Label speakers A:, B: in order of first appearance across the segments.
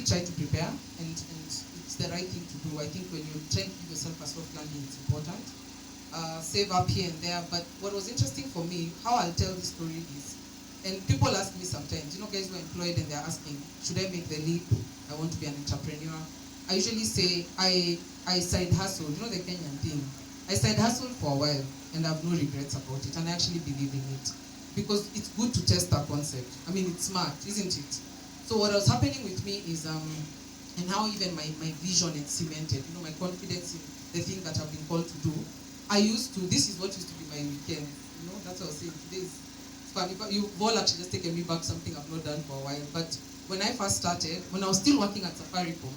A: try to prepare, and it's the right thing to do. I think when you're trying to give yourself a soft landing, it's important. Save up here and there, but what was interesting for me, how I'll tell this story is, and people ask me sometimes, guys who are employed and they're asking, should I make the leap? I want to be an entrepreneur. I usually say, I side hustle, the Kenyan thing. I side hustled for a while, and I have no regrets about it, and I actually believe in it. Because it's good to test a concept. I mean, it's smart, isn't it? So what was happening with me is, and how even my vision is cemented, my confidence in the thing that I've been called to do. This is what used to be my weekend. That's what I was saying. Today is funny, but you've all actually just taken me back, something I've not done for a while. But when I first started, when I was still working at Safaricom,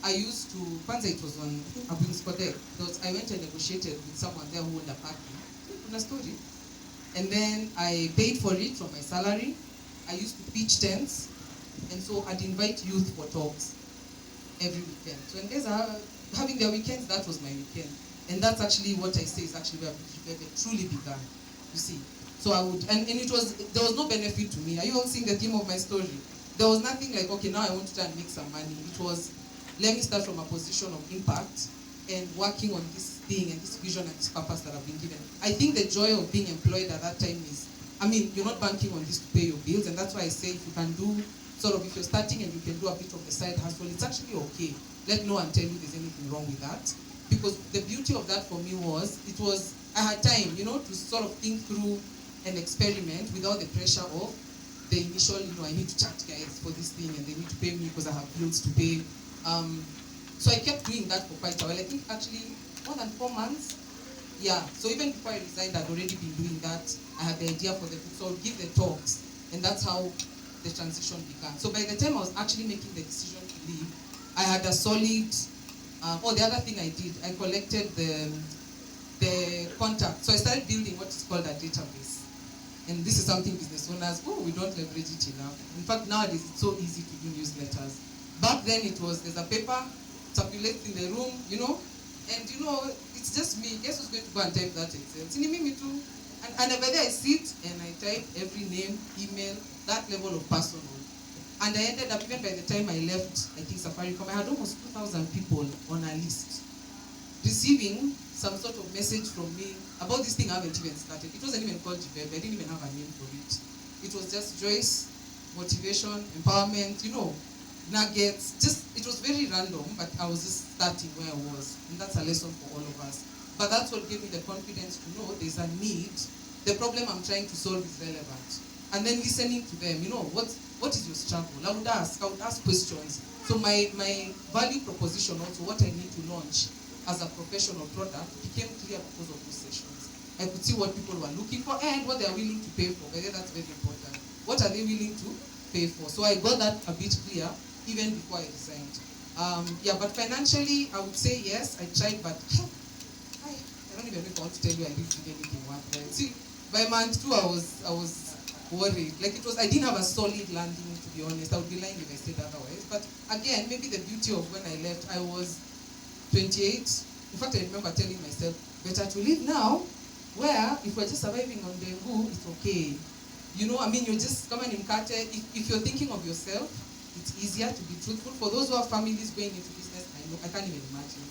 A: I used to, Panza, it was on Abunskote, because I went and negotiated with someone there who owned a party. On a story. And then I paid for it from my salary. I used to pitch tents, and so I'd invite youth for talks every weekend. So when guys are having their weekends, that was my weekend. And that's actually what I say is actually where it truly began, you see. So I would, and there was no benefit to me. Are you all seeing the theme of my story? There was nothing like, okay, now I want to try and make some money. It was, let me start from a position of impact and working on this thing and this vision and this purpose that I've been given. I think the joy of being employed at that time is, you're not banking on this to pay your bills, and that's why I say if you can do, if you're starting and you can do a bit of the side hustle, it's actually okay. Let no one tell you there's anything wrong with that. Because the beauty of that for me was, I had time, to sort of think through and experiment without the pressure of the initial, I need to chat guys for this thing and they need to pay me because I have bills to pay. So I kept doing that for quite a while. I think actually more than 4 months. Yeah, so even before I resigned, I'd already been doing that. I had the idea for the book, so I would give the talks, and that's how the transition began. So by the time I was actually making the decision to leave, I had a solid, the other thing I did, I collected the contact. So I started building what is called a database. And this is something business owners, we don't leverage it enough. In fact, nowadays it's so easy to do newsletters. Back then there's a paper, circulates in the room, and it's just me. Guess who's going to go and type that Excel? It's me too. And by there I sit and I type every name, email, that level of personal. And I ended up, even by the time I left, I think Safaricom, I had almost 2,000 people on a list, receiving some sort of message from me about this thing I haven't even started. It wasn't even called Jibebe, I didn't even have a name for it. It was just Joyce, motivation, empowerment, nuggets. It was very random, but I was just starting where I was. And that's a lesson for all of us. But that's what gave me the confidence to know there's a need. The problem I'm trying to solve is relevant. And then listening to them, what is your struggle? I would ask questions. So my value proposition also, what I need to launch as a professional product, became clear because of those sessions. I could see what people were looking for and what they're willing to pay for. Whether that's very important. What are they willing to pay for? So I got that a bit clear even before I resigned. But financially, I would say yes, I tried, but I don't even know if I want to tell you I didn't do anything worthwhile. See, by month 2, I was worried. I didn't have a solid landing, to be honest. I would be lying if I said otherwise. But again, maybe the beauty of when I left, I was 28. In fact, I remember telling myself, better to leave now, where if we're just surviving on the go, it's okay. You're just coming in Kate. If you're thinking of yourself, it's easier to be truthful. For those who have families going into business, I can't even imagine.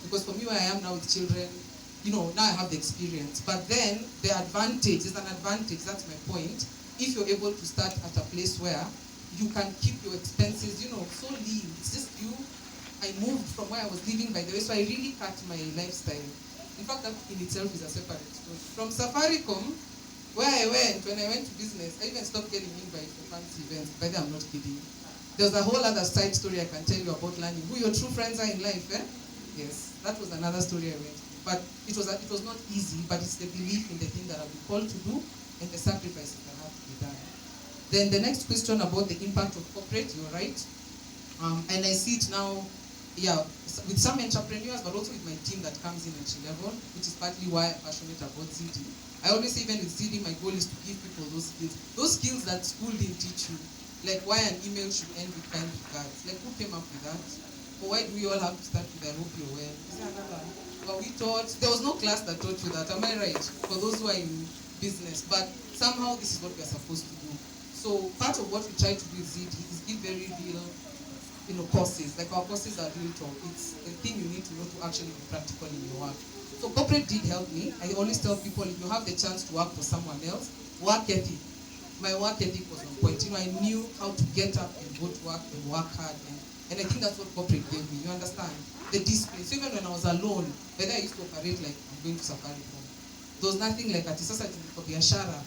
A: Because for me, where I am now with children, now I have the experience. But then, the advantage is an advantage, that's my point. If you're able to start at a place where you can keep your expenses, so lean. It's just you. I moved from where I was living, by the way, so I really cut my lifestyle. In fact, that in itself is a separate story. From Safaricom, where I went, when I went to business, I even stopped getting invited for fancy events. By the way, I'm not kidding. There's a whole other side story I can tell you about learning who your true friends are in life, eh? Yes, that was another story I went through. But it was not easy, but it's the belief in the thing that I've been called to do and the sacrifices that have to be done. Then the next question about the impact of corporate, you're right. And I see it now, with some entrepreneurs, but also with my team that comes in at level, which is partly why I'm passionate about Zydii. I always say, even with Zydii, my goal is to give people those skills that school didn't teach you. Like why an email should end with kind regards. Like who came up with that? Or why do we all have to start with I hope you're well? Is there another? Well, there was no class that taught you that, am I right? For those who are in business. But somehow this is what we're supposed to do. So part of what we try to do with Zydii is give very real courses. Like our courses are real talk. It's the thing you need to know to actually be practical in your work. So corporate did help me. I always tell people, if you have the chance to work for someone else, work ethic. My work ethic was on point. I knew how to get up and go to work and work hard. And I think that's what corporate gave me. You understand? The discipline. So even when I was alone, whether I used to operate like I'm going to Safaricom, there was nothing like at society for biashara.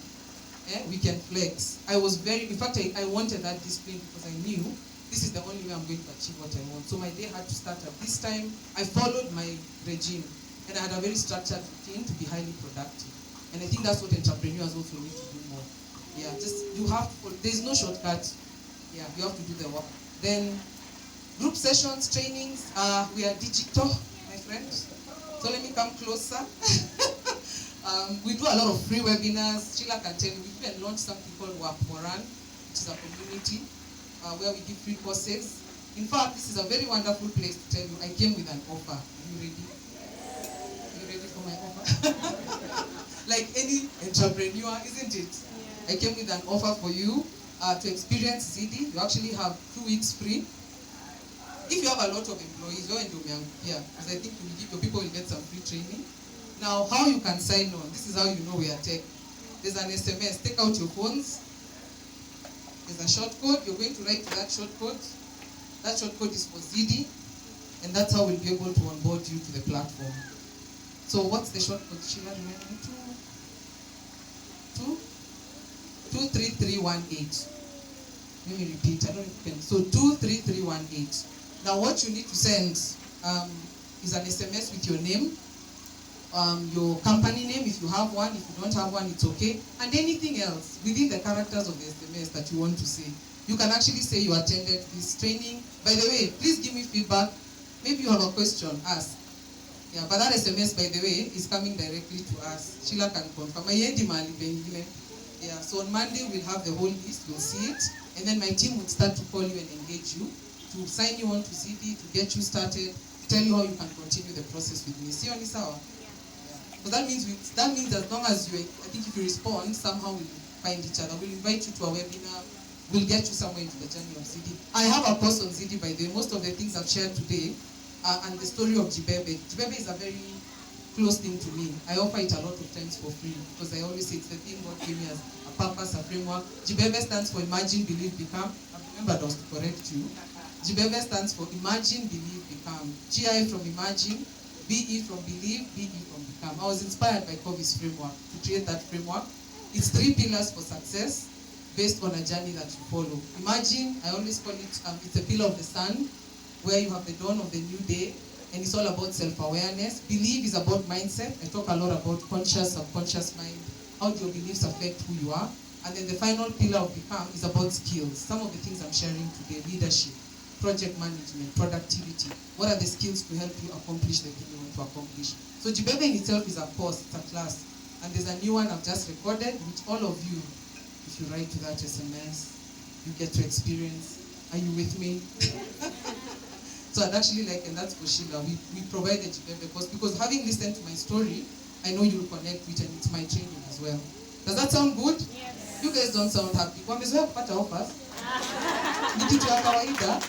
A: We can flex. I was in fact, I wanted that discipline because I knew this is the only way I'm going to achieve what I want. So my day had to start at this time. I followed my regime, and I had a very structured routine to be highly productive. And I think that's what entrepreneurs also need to do more. Yeah, there's no shortcut. Yeah, you have to do the work. Then group sessions, trainings, we are digital, my friends. So let me come closer. We do a lot of free webinars. Sheila can tell you, we even launched something called Waporan, which is a community where we give free courses. In fact, this is a very wonderful place to tell you, I came with an offer. Are you ready? Are you ready for my offer? Like any entrepreneur, isn't it? Yeah. I came with an offer for you to experience Zydii. You actually have 2 weeks free. If you have a lot of employees, you're in here, because I think your people will get some free training. Now, how you can sign on? This is how you know we are tech. There's an SMS. Take out your phones. There's a short code. You're going to write that short code. That short code is for Zydii, and that's how we'll be able to onboard you to the platform. So, what's the short code? Sheila, remember me? 23318. Let me repeat. I don't know if you can. So 23318. Now, what you need to send is an SMS with your name. Your company name, if you have one. If you don't have one, it's okay. And anything else within the characters of the SMS that you want to say. You can actually say you attended this training. By the way, please give me feedback. Maybe you have a question, ask. Yeah, but that SMS, by the way, is coming directly to us. Sheila can confirm. Yeah, so on Monday we'll have the whole list, we'll see it, and then my team would start to call you and engage you to sign you on to Zydii, to get you started, tell you how you can continue the process with me. See, Onisawa? But that means as long as I think if you respond, somehow we'll find each other. We'll invite you to a webinar. We'll get you somewhere into the journey of Zydii. I have a course on Zydii, by the way. Most of the things I've shared today and the story of Jibebe. Jibebe is a very close thing to me. I offer it a lot of times for free because I always say it's the thing God gave me as a purpose, a framework. Jibebe stands for Imagine, Believe, Become. I've remembered to correct you. Jibebe stands for Imagine, Believe, Become. GI from Imagine, BE from Believe, BE from Become. I was inspired by Covey's framework to create that framework. It's 3 pillars for success based on a journey that you follow. Imagine, I always call it, it's a pillar of the sun, where you have the dawn of the new day, and it's all about self-awareness. Believe is about mindset. I talk a lot about conscious, subconscious mind. How do your beliefs affect who you are? And then the final pillar of Become is about skills. Some of the things I'm sharing today: leadership, project management, productivity. What are the skills to help you accomplish the thing you want to accomplish? So Jibebe in itself is a course, it's a class. And there's a new one I've just recorded, which all of you, if you write to that SMS, you get to experience. Are you with me? So I'd actually like, and that's for Sheila, we provide the Jibebe course because having listened to my story, I know you'll connect with it, and it's my training as well. Does that sound good? Yes. You guys don't sound happy. Wamezoea kupata offers. Ni kitu ya kawaida.